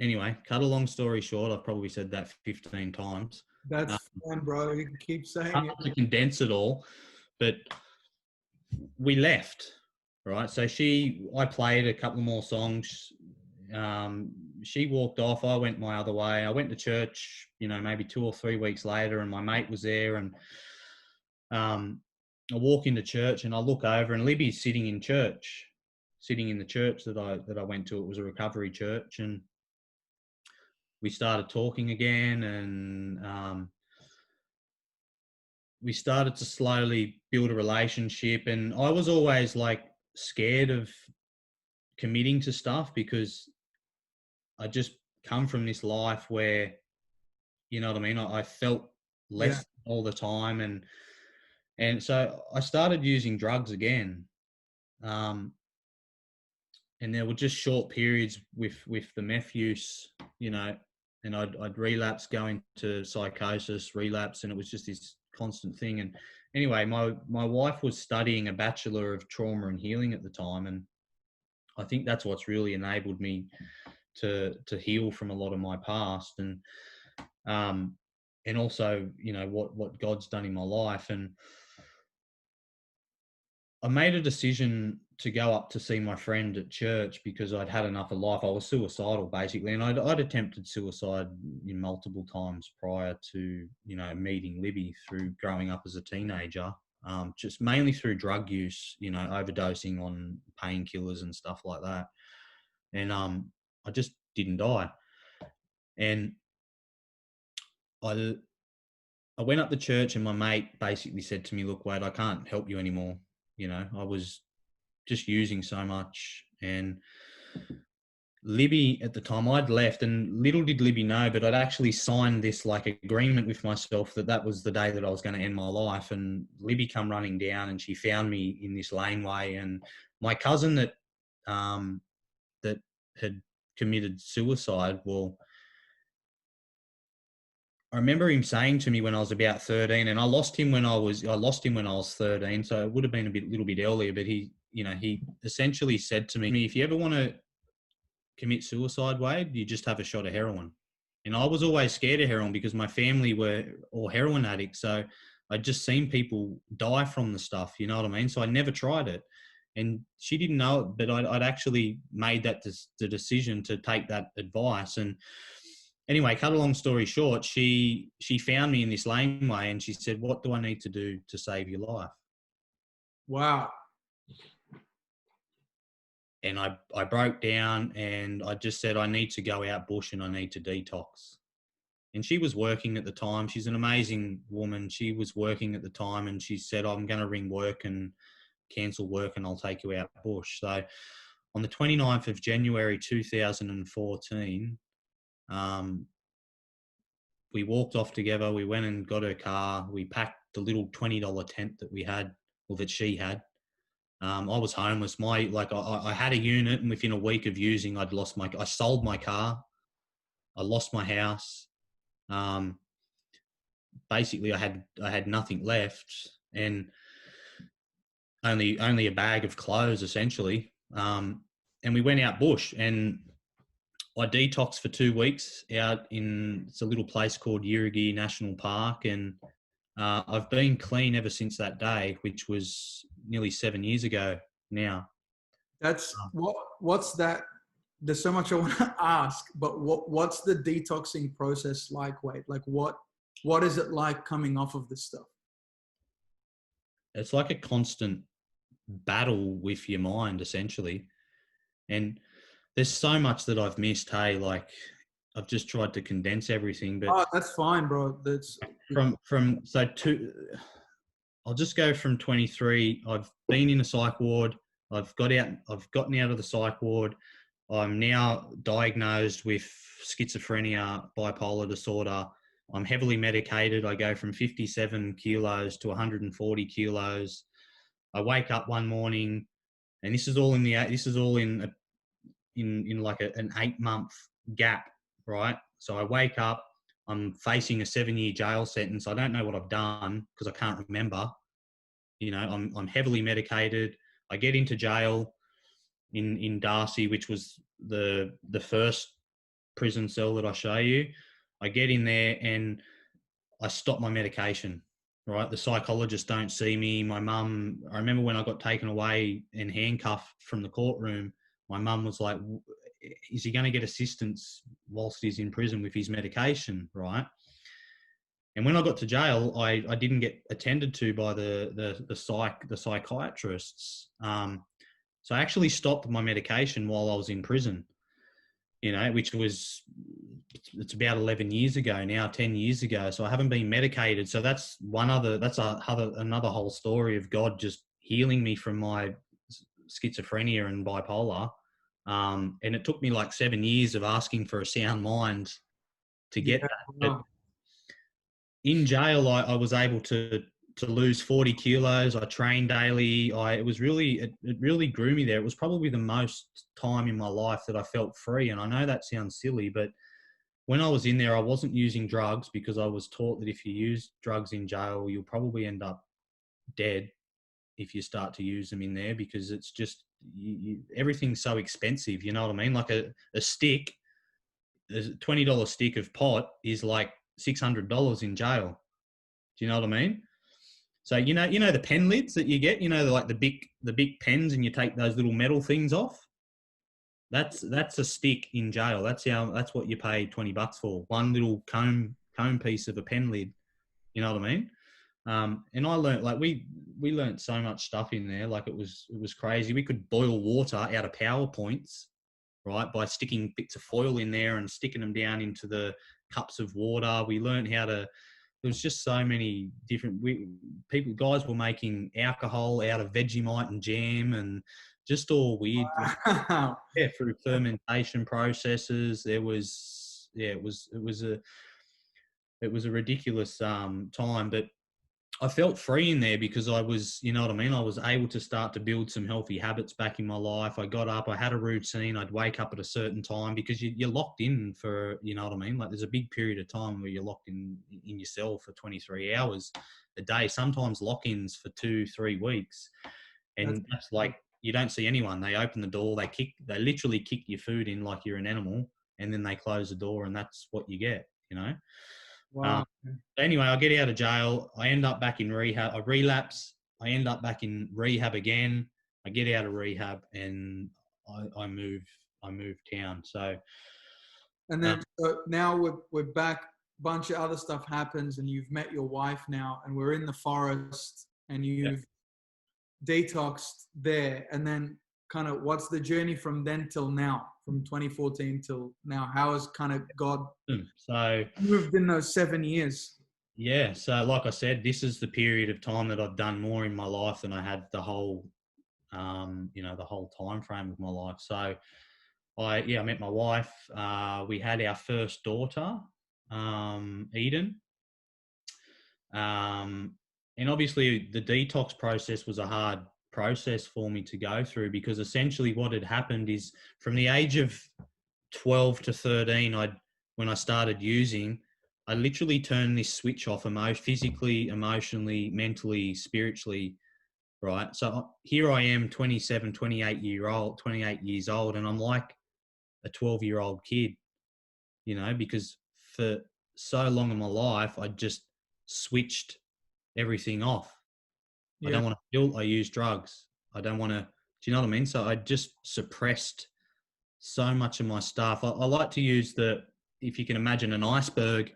Anyway, cut a long story short, I've probably said that 15 times. That's fine, bro. You can keep saying Hard it. to condense it all, but we left, right? So I played a couple more songs. She walked off. I went my other way. I went to church, you know, maybe 2 or 3 weeks later, and my mate was there. And I walk into church and I look over, and Libby's sitting in the church that I went to. It was a recovery church, and we started talking again, and we started to slowly build a relationship. And I was always like scared of committing to stuff because I just come from this life where, you know what I mean? I felt less all the time. And so I started using drugs again. And there were just short periods with the meth use, you know, and I'd relapse, go into psychosis, relapse, and it was just this constant thing. And anyway, my wife was studying a Bachelor of Trauma and Healing at the time, and I think that's what's really enabled me to heal from a lot of my past, and also, you know, what God's done in my life. And I made a decision to go up to see my friend at church because I'd had enough of life. I was suicidal, basically, and I'd attempted suicide in multiple times prior to, you know, meeting Libby through growing up as a teenager, just mainly through drug use, you know, overdosing on painkillers and stuff like that. And I just didn't die. And I went up to church, and my mate basically said to me, "Look, Wade, I can't help you anymore." You know, I was just using so much. And Libby at the time, I'd left, and little did Libby know, but I'd actually signed this like agreement with myself that that was the day that I was going to end my life. And Libby come running down, and she found me in this laneway. And my cousin that had committed suicide, well, I remember him saying to me when I was about 13, and I lost him when I was 13, so it would have been little bit earlier. But he essentially said to me, "If you ever want to commit suicide, Wade, you just have a shot of heroin." And I was always scared of heroin because my family were all heroin addicts. So I'd just seen people die from the stuff, you know what I mean? So I never tried it. And she didn't know it, but I'd actually made the decision to take that advice. And anyway, cut a long story short, she found me in this laneway and she said, "What do I need to do to save your life?" Wow. And I broke down and I just said, "I need to go out bush and I need to detox." And she was working at the time. She's an amazing woman. She was working at the time and she said, "I'm going to ring work and cancel work and I'll take you out bush." So on the 29th of January 2014, we walked off together. We went and got her car. We packed the little $20 tent that we had, or that she had. I was homeless. I had a unit, and within a week of using, I sold my car. I lost my house. Basically, I had nothing left, and only a bag of clothes, essentially. And we went out bush, and I detoxed for 2 weeks out in it's a little place called Yirigi National Park, and I've been clean ever since that day, which was nearly 7 years ago now. That's what's that? There's so much I want to ask, but what's the detoxing process like, Wade? Like what is it like coming off of this stuff? It's like a constant battle with your mind, essentially. And there's so much that I've missed. Hey, like I've just tried to condense everything, but Oh, that's fine, bro. That's from so to I'll just go from 23. I've been in a psych ward. I've gotten out of the psych ward. I'm now diagnosed with schizophrenia, bipolar disorder. I'm heavily medicated. I go from 57 kilos to 140 kilos. I wake up one morning, and this is all in like an 8-month gap, right? So I wake up. I'm facing a 7-year jail sentence. I don't know what I've done because I can't remember. You know, I'm heavily medicated. I get into jail in Darcy, which was the first prison cell that I show you. I get in there and I stop my medication, right? The psychologists don't see me. My mum, I remember when I got taken away and handcuffed from the courtroom, my mum was like, "Is he going to get assistance whilst he's in prison with his medication?" Right? And when I got to jail, I didn't get attended to by the psychiatrists. So I actually stopped my medication while I was in prison, you know, which was, it's about 11 years ago now, 10 years ago. So I haven't been medicated. So that's another whole story of God just healing me from my schizophrenia and bipolar. And it took me like 7 years of asking for a sound mind to get that. But in jail, I was able to lose 40 kilos. I trained daily. It really grew me there. It was probably the most time in my life that I felt free. And I know that sounds silly, but when I was in there, I wasn't using drugs because I was taught that if you use drugs in jail, you'll probably end up dead if you start to use them in there, because it's just, everything's so expensive. You know what I mean? Like a stick, a $20 stick of pot is like $600 in jail. Do you know what I mean? So you know the pen lids that you get, like the big pens, and you take those little metal things off. That's a stick in jail. That's what you pay $20 for. One little comb piece of a pen lid. You know what I mean? And I learned, like we learned so much stuff in there. Like it was crazy. We could boil water out of PowerPoints, right, by sticking bits of foil in there and sticking them down into the cups of water. We learned how to. There was just so many different guys were making alcohol out of Vegemite and jam, and just all weird. Wow. Yeah, through fermentation processes. There was, yeah, it was a ridiculous time, but I felt free in there because I was, you know what I mean? I was able to start to build some healthy habits back in my life. I got up, I had a routine. I'd wake up at a certain time because you're locked in for, you know what I mean? Like there's a big period of time where you're locked in yourself for 23 hours a day, sometimes lock-ins for 2-3 weeks. That's And that's like, you don't see anyone. They open the door, they literally kick your food in like you're an animal, and then they close the door, and that's what you get, you know? Um, wow. anyway, I get out of jail. I end up back in rehab. I relapse. I end up back in rehab again. I get out of rehab and I move. I move town. So And uh, then now we're back. Bunch of other stuff happens, and you've met your wife now, and we're in the forest, and yeah. you've detoxed there. And then kind of what's the journey from then till now, from 2014 till now? How has kind of God So moved in those 7 years? yeah. So like I said, this is the period of time that I've done more in my life than I had the whole, the whole time frame of my life. So I met my wife. We had our first daughter, Eden. Um, and obviously, the detox process was a hard process for me to go through because essentially what had happened is from the age of 12 to 13, when I started using, I literally turned this switch off physically, emotionally, mentally, spiritually, right? So here I am, 27, 28 years old, and I'm like a 12-year-old kid, because for so long in my life, I just switched everything off. I Yeah. don't want to feel. I use drugs. I don't want to. Do you know what I mean? So I just suppressed so much of my stuff. I like to use if you can imagine an iceberg,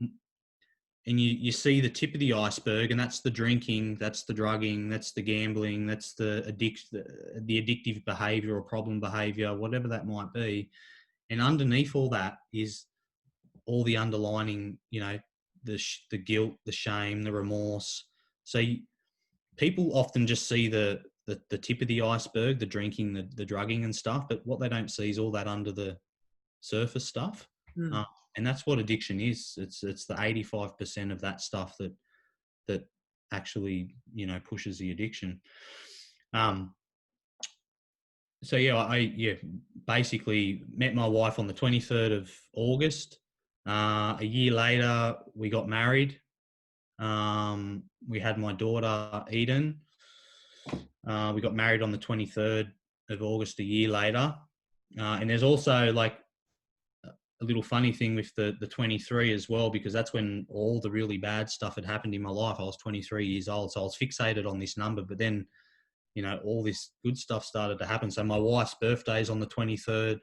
and you see the tip of the iceberg, and that's the drinking, that's the drugging, that's the gambling, that's the addictive behavior or problem behavior, whatever that might be. And underneath all that is all the underlining, the guilt, the shame, the remorse. So people often just see the tip of the iceberg, the drinking, the drugging and stuff, but what they don't see is all that under the surface stuff. Mm. And that's what addiction is. It's the 85% of that stuff that actually, pushes the addiction. So yeah, I basically met my wife on the 23rd of August. A year later, we got married. We had my daughter Eden. We got married on the 23rd of August a year later. And there's also like a little funny thing with the 23 as well, because that's when all the really bad stuff had happened in my life. I was 23 years old, so I was fixated on this number, but then, all this good stuff started to happen. So my wife's birthday is on the 23rd,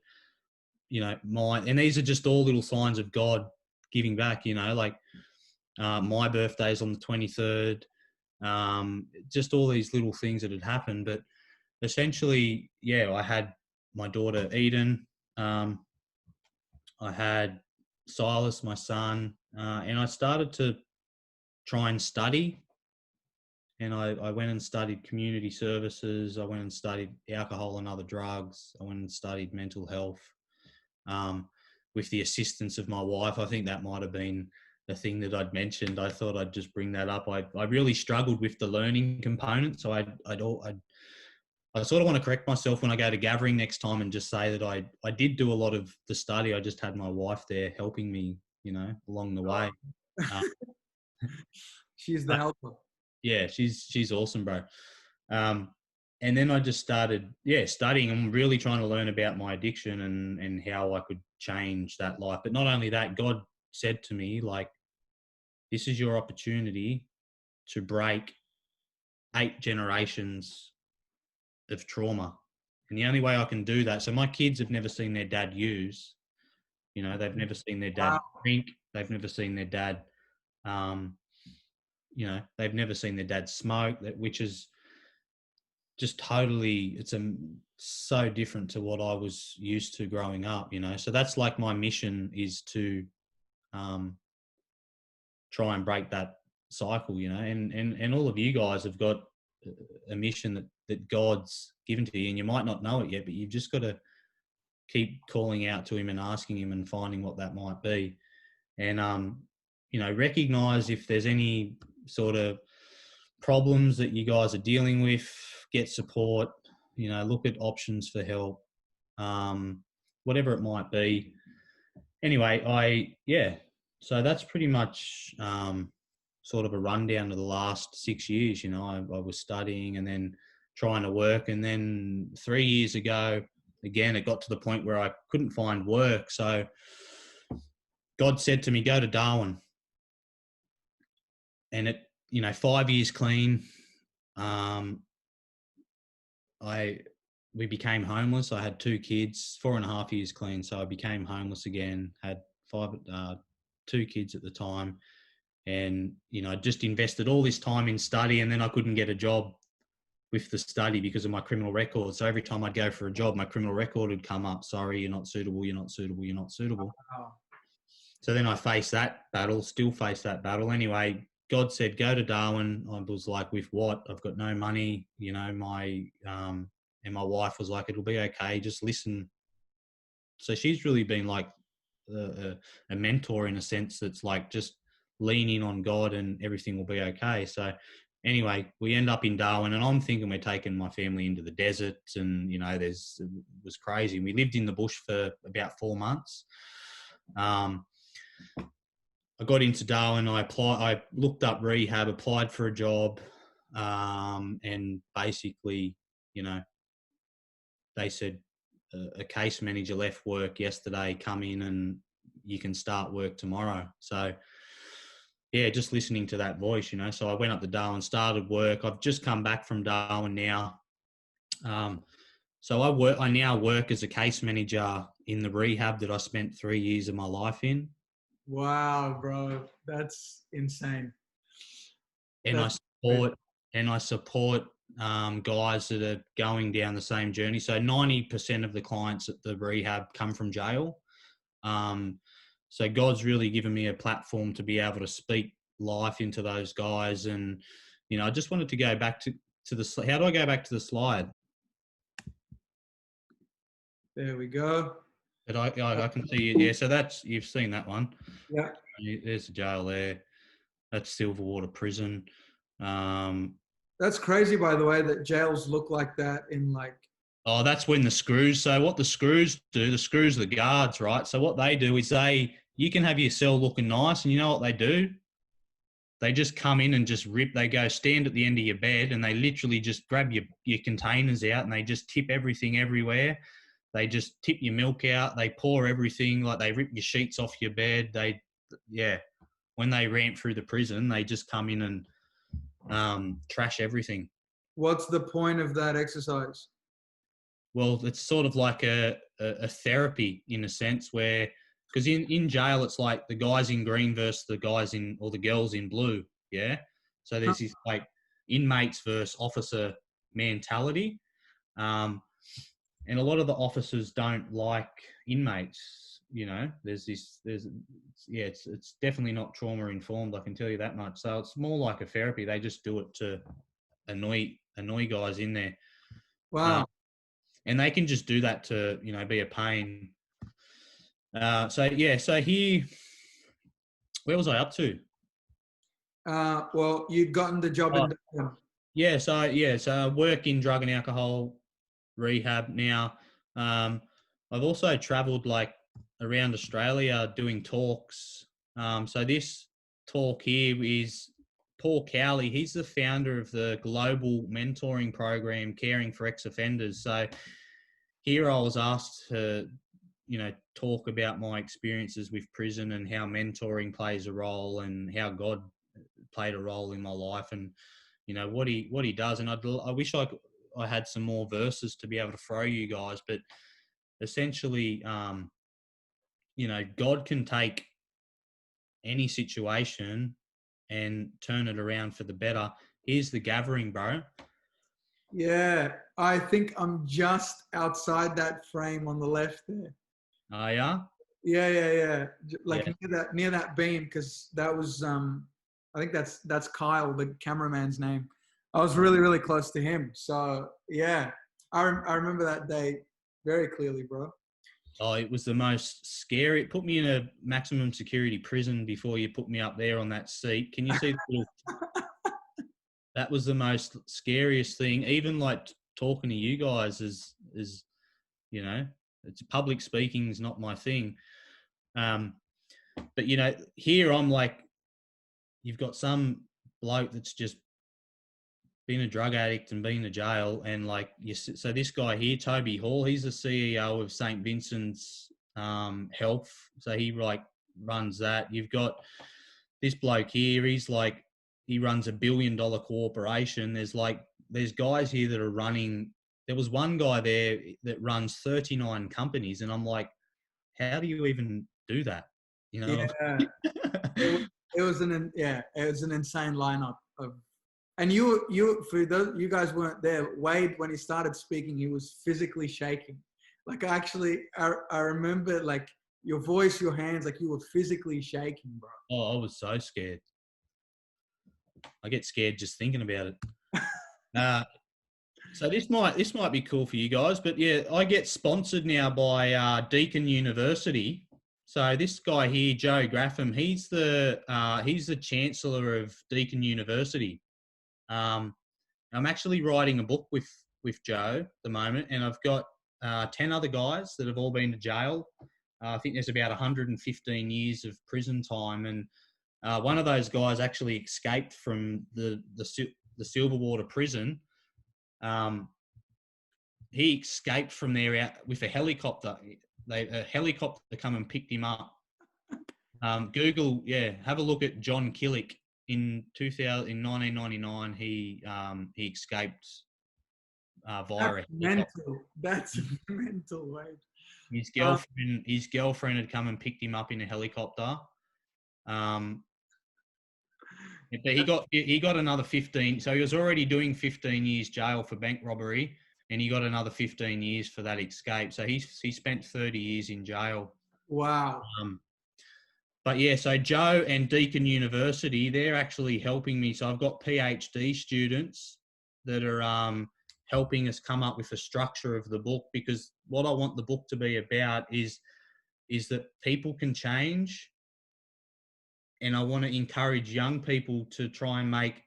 and these are just all little signs of God giving back, like my birthday is on the 23rd. Just all these little things that had happened. But essentially, yeah, I had my daughter Eden. I had Silas, my son, and I started to try and study. And I went and studied community services. I went and studied alcohol and other drugs. I went and studied mental health with the assistance of my wife. I think that might have been the thing that I'd mentioned. I thought I'd just bring that up. I really struggled with the learning component. So I sort of want to correct myself when I go to gathering next time and just say that I did do a lot of the study. I just had my wife there helping me, along the way. She's the But helper. yeah, she's awesome, bro. Um, and then I just started, studying and really trying to learn about my addiction and how I could change that life. But not only that, God said to me, like, this is your opportunity to break 8 generations of trauma. And the only way I can do that, so my kids have never seen their dad use, they've never seen their dad Wow. drink. They've never seen their dad, they've never seen their dad smoke, which is just totally, so different to what I was used to growing up, So that's like my mission is to try and break that cycle, and all of you guys have got a mission that God's given to you, and you might not know it yet, but you've just got to keep calling out to him and asking him and finding what that might be. And, recognize if there's any sort of problems that you guys are dealing with, get support, look at options for help, whatever it might be. Anyway, so that's pretty much sort of a rundown of the last 6 years. I was studying and then trying to work. And then 3 years ago, again, it got to the point where I couldn't find work. So God said to me, go to Darwin. And 5 years clean, we became homeless. I had 2 kids, 4.5 years clean. So I became homeless again, had 2 kids at the time. And, I just invested all this time in study, and then I couldn't get a job with the study because of my criminal record. So every time I'd go for a job, my criminal record would come up. Sorry, you're not suitable, you're not suitable, you're not suitable. Wow. So then I faced that battle, still face that battle. Anyway, God said, go to Darwin. I was like, with what? I've got no money, and my wife was like, it'll be okay, just listen. So she's really been like a mentor in a sense that's like, just lean in on God and everything will be okay. So anyway, we end up in Darwin, and I'm thinking we're taking my family into the desert, and it was crazy. We lived in the bush for about 4 months. I got into Darwin. I looked up rehab, applied for a job, and basically, they said a case manager left work yesterday. Come in and you can start work tomorrow. So yeah, just listening to that voice, So I went up to Darwin, started work. I've just come back from Darwin now. So I now work as a case manager in the rehab that I spent 3 years of my life in. Wow, bro, that's insane. And I support guys that are going down the same journey. So 90% of the clients at the rehab come from jail. So God's really given me a platform to be able to speak life into those guys. And, I just wanted to go back to the, how do I go back to the slide? There we go. But I can see it. Yeah. So you've seen that one. Yeah. There's the jail there. That's Silverwater Prison. That's crazy, by the way, that jails look like that in like. Oh, that's when the screws. So what the screws do, the screws are the guards, right? So what they do is you can have your cell looking nice, and you know what they do? They just come in and just rip. They go stand at the end of your bed, and they literally just grab your containers out, and they just tip everything everywhere. They just tip your milk out. They pour everything, like they rip your sheets off your bed. When they ramp through the prison, they just come in and trash everything. What's the point of that exercise? Well, it's sort of like a therapy in a sense, where, because in jail, it's like the guys in green versus the guys or the girls in blue. Yeah. So there's this like inmates versus officer mentality. And a lot of the officers don't like inmates, it's definitely not trauma informed. I can tell you that much. So it's more like a therapy. They just do it to annoy guys in there. Wow. And they can just do that to, be a pain. So here, where was I up to? Well, you'd gotten the job in Durham. So I work in drug and alcohol rehab now. I've also traveled like around Australia doing talks. So this talk here is Paul Cowley. He's the founder of the global mentoring program, Caring for Ex-Offenders. So here I was asked to, talk about my experiences with prison and how mentoring plays a role, and how God played a role in my life, and, what he does. And I wish I had some more verses to be able to throw you guys, but essentially, God can take any situation and turn it around for the better. Here's the gathering, bro. Yeah, I think I'm just outside that frame on the left there. Oh, yeah? Yeah. Like near that beam, because that was I think that's Kyle, the cameraman's name. I was really, really close to him. So yeah, I remember that day very clearly, bro. Oh, it was the most scary. It put me in a maximum security prison before you put me up there on that seat. Can you see the little? That was the most scariest thing. Even like talking to you guys is you know, it's public speaking is not my thing. Um, but you know, here I'm like, you've got some bloke that's just been a drug addict and been to jail, and like you. So this guy here, Toby Hall, he's the CEO of St. Vincent's Health. So he like runs that. You've got this bloke here. He's like he runs $1 billion corporation. There's guys here that are running. There was one guy there that runs 39 companies, and I'm like, how do you even do that? You know what Yeah, I it was, mean? it was an insane lineup of, and you for those you guys weren't there. Wade, when he started speaking, he was physically shaking. Like actually, I remember like your voice, your hands, like you were physically shaking, bro. Oh, I was so scared. I get scared just thinking about it. Uh, so this might be cool for you guys, but yeah, I get sponsored now by Deakin University. So this guy here, Joe Graffam, he's the chancellor of Deakin University. Um, I'm actually writing a book with Joe at the moment, and I've got 10 other guys that have all been to jail. I think there's about 115 years of prison time, and one of those guys actually escaped from the Silverwater prison. He escaped from there out with a helicopter. A helicopter come and picked him up. Google, have a look at John Killick in 1999. He escaped That's via a helicopter. mental. That's mental, Wade. Uh, His girlfriend had come and picked him up in a helicopter. Um, but he got another 15. So he was already doing 15 years jail for bank robbery, and he got another 15 years for that escape. So he spent 30 years in jail. wow. Um, but yeah, so Joe and Deakin University, they're actually helping me. So I've got PhD students that are helping us come up with a structure of the book, because what I want the book to be about is that people can change, and I want to encourage young people to try and make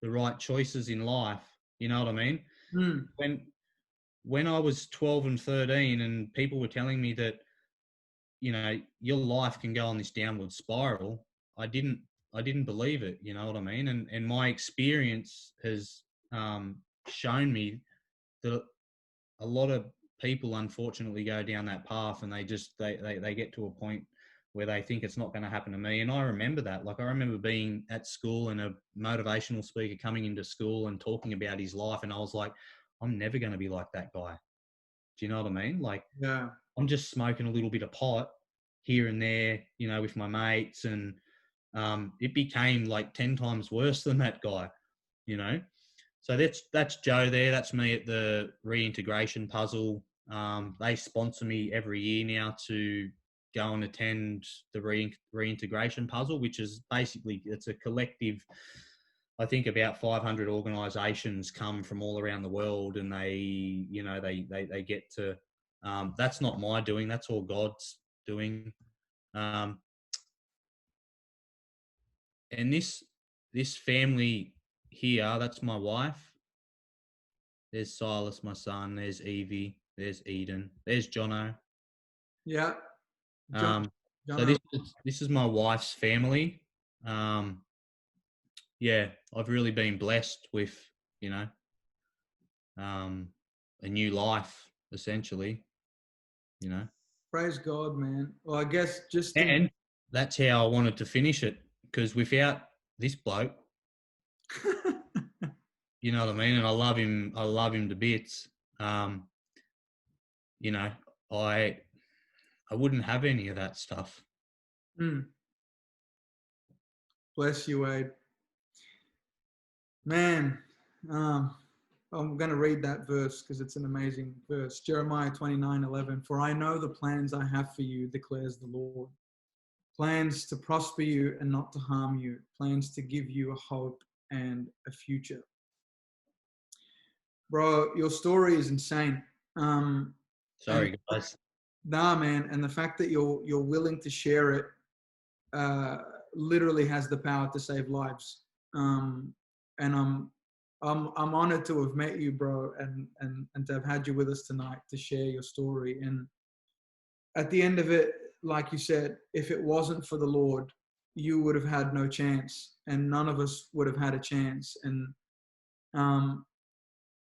the right choices in life. You know what I mean? Mm, When I was 12 and 13 and people were telling me that, you know, your life can go on this downward spiral, I didn't believe it. You know what I mean? And my experience has shown me that a lot of people unfortunately go down that path, and they get to a point where they think it's not going to happen to me. And I remember that. Like, I remember being at school and a motivational speaker coming into school and talking about his life, and I was like, I'm never going to be like that guy. Do you know what I mean? Like, yeah. I'm just smoking a little bit of pot here and there, you know, with my mates, and it became like 10 times worse than that guy, you know. So that's Joe there. That's me at the reintegration puzzle. They sponsor me every year now to go and attend the reintegration puzzle, which is basically, it's a collective. I think about 500 organisations come from all around the world, and they get to. That's not my doing. That's all God's doing. Um, and this family here, that's my wife. There's Silas, my son. There's Evie. There's Eden. There's Jono. Yeah. John, Um, so John, this is my wife's family. Yeah, I've really been blessed with, you know, um, a new life, essentially, you know. praise God, man. Well, I guess just in, And that's how I wanted to finish it, because without this bloke, you know what I mean, and I love him to bits. Um, you know, I wouldn't have any of that stuff. mm, bless you, Wade. Man, um, I'm going to read that verse because it's an amazing verse. Jeremiah 29:11. For I know the plans I have for you, declares the Lord. Plans to prosper you and not to harm you. Plans to give you a hope and a future. Bro, your story is insane. And Sorry, guys. nah, man, and the fact that you're willing to share it uh, literally has the power to save lives. And I'm honored to have met you, bro, and to have had you with us tonight to share your story. And at the end of it, like you said, if it wasn't for the Lord, you would have had no chance, and none of us would have had a chance. And um,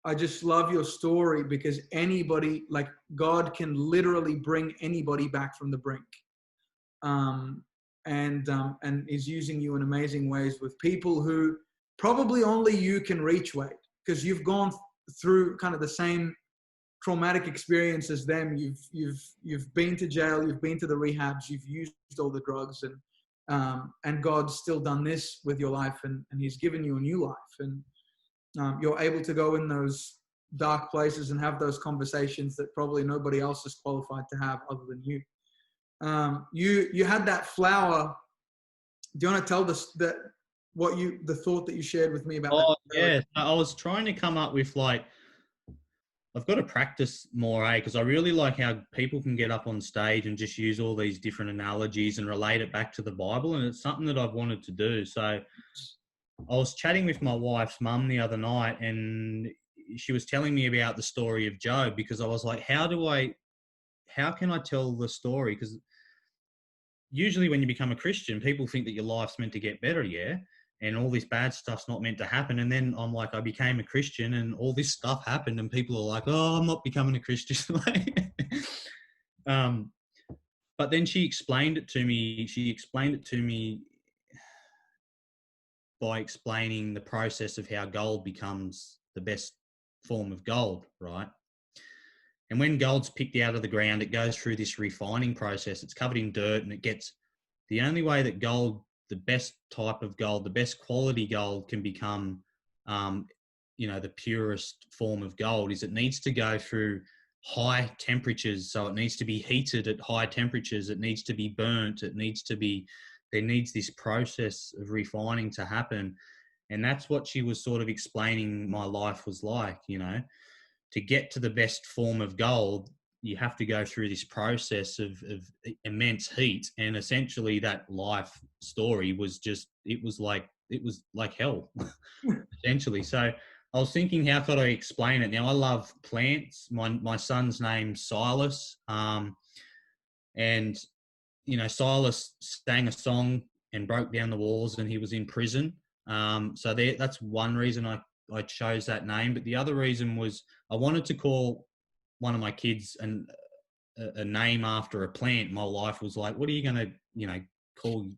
I just love your story because anybody, like God, can literally bring anybody back from the brink. Um, and is using you in amazing ways with people who probably only you can reach, Wade, because you've gone through kind of the same traumatic experience as them. You've been to jail, you've been to the rehabs, you've used all the drugs, and God's still done this with your life, and He's given you a new life, and you're able to go in those dark places and have those conversations that probably nobody else is qualified to have other than you. You had that flower. Do you want to tell us the thought that you shared with me about that? Oh, yeah. I was trying to come up with like, I've got to practice more, because I really like how people can get up on stage and just use all these different analogies and relate it back to the Bible. And it's something that I've wanted to do. So I was chatting with my wife's mum the other night, and she was telling me about the story of Job, because I was like, how can I tell the story? Because usually when you become a Christian, people think that your life's meant to get better, yeah? And all this bad stuff's not meant to happen. And then I'm like, I became a Christian and all this stuff happened, and people are like, oh, I'm not becoming a Christian. um, but then she explained it to me. She explained it to me by explaining the process of how gold becomes the best form of gold, right? And when gold's picked out of the ground, it goes through this refining process. It's covered in dirt, and it gets the only way that gold, the best type of gold, the best quality gold can become, the purest form of gold, is it needs to go through high temperatures. So it needs to be heated at high temperatures. It needs to be burnt. There needs this process of refining to happen. And that's what she was sort of explaining my life was like, to get to the best form of gold, you have to go through this process of immense heat. And essentially that life story was like hell, essentially. So I was thinking, how could I explain it? Now, I love plants. My son's name's Silas. And, Silas sang a song and broke down the walls, and he was in prison. So that's one reason I chose that name. But the other reason was I wanted to call one of my kids a name after a plant. My wife was like, what are you going to, call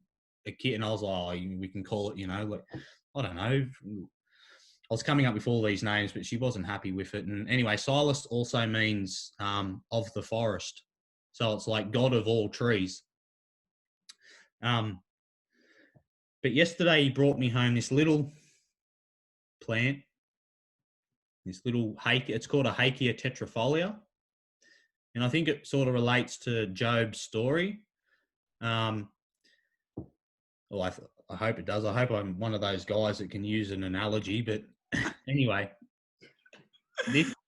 a kid? And I was like, oh, we can call it, like, I don't know. I was coming up with all these names, but she wasn't happy with it. And anyway, Silas also means of the forest. So it's like God of all trees. But yesterday he brought me home this little plant, this little it's called a Hakea tetrafolia. And I think it sort of relates to Job's story. Well, I hope it does. I hope I'm one of those guys that can use an analogy. But anyway,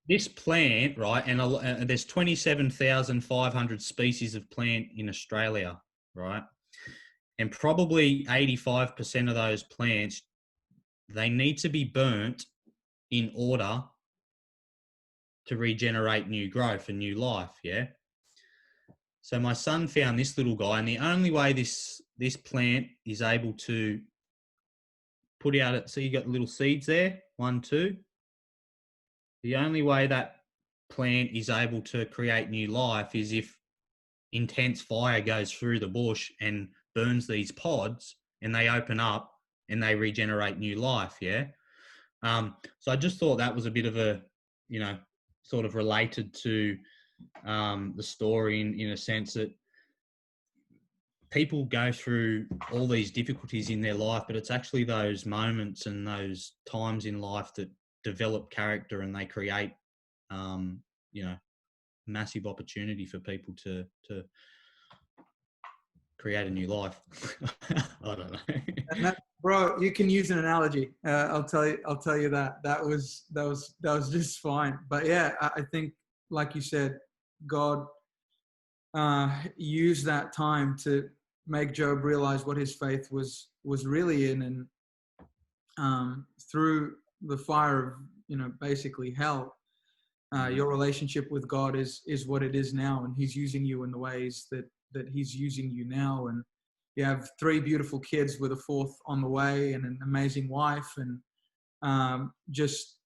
this plant, right, and there's 27,500 species of plant in Australia, right? And probably 85% of those plants, they need to be burnt in order to regenerate new growth and new life, yeah? So my son found this little guy, and the only way this plant is able to put out it, so you got little seeds there, 1, 2. The only way that plant is able to create new life is if intense fire goes through the bush and burns these pods, and they open up and they regenerate new life, yeah? So I just thought that was a bit of a, sort of related to the story in a sense that people go through all these difficulties in their life, but it's actually those moments and those times in life that develop character, and they create, massive opportunity for people to create a new life. I don't know. And that, bro, you can use an analogy. I'll tell you that. That was just fine. But yeah, I think, like you said, God used that time to make Job realize what his faith was really in, and through the fire of, basically hell, your relationship with God is what it is now, and He's using you in the ways that He's using you now. And you have 3 beautiful kids with a 4th on the way, and an amazing wife, and just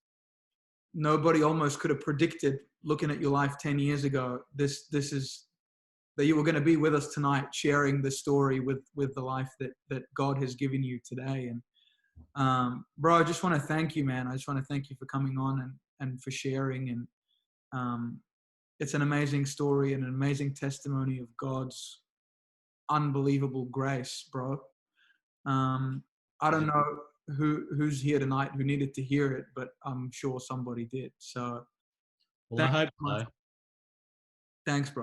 nobody almost could have predicted, looking at your life 10 years ago, this is that you were going to be with us tonight, sharing the story with the life that God has given you today. And bro, I just want to thank you, man. I just want to thank you for coming on and for sharing. And it's an amazing story and an amazing testimony of God's unbelievable grace, bro. I don't know who's here tonight who needed to hear it, but I'm sure somebody did. So Well, I hope so. thanks, bro.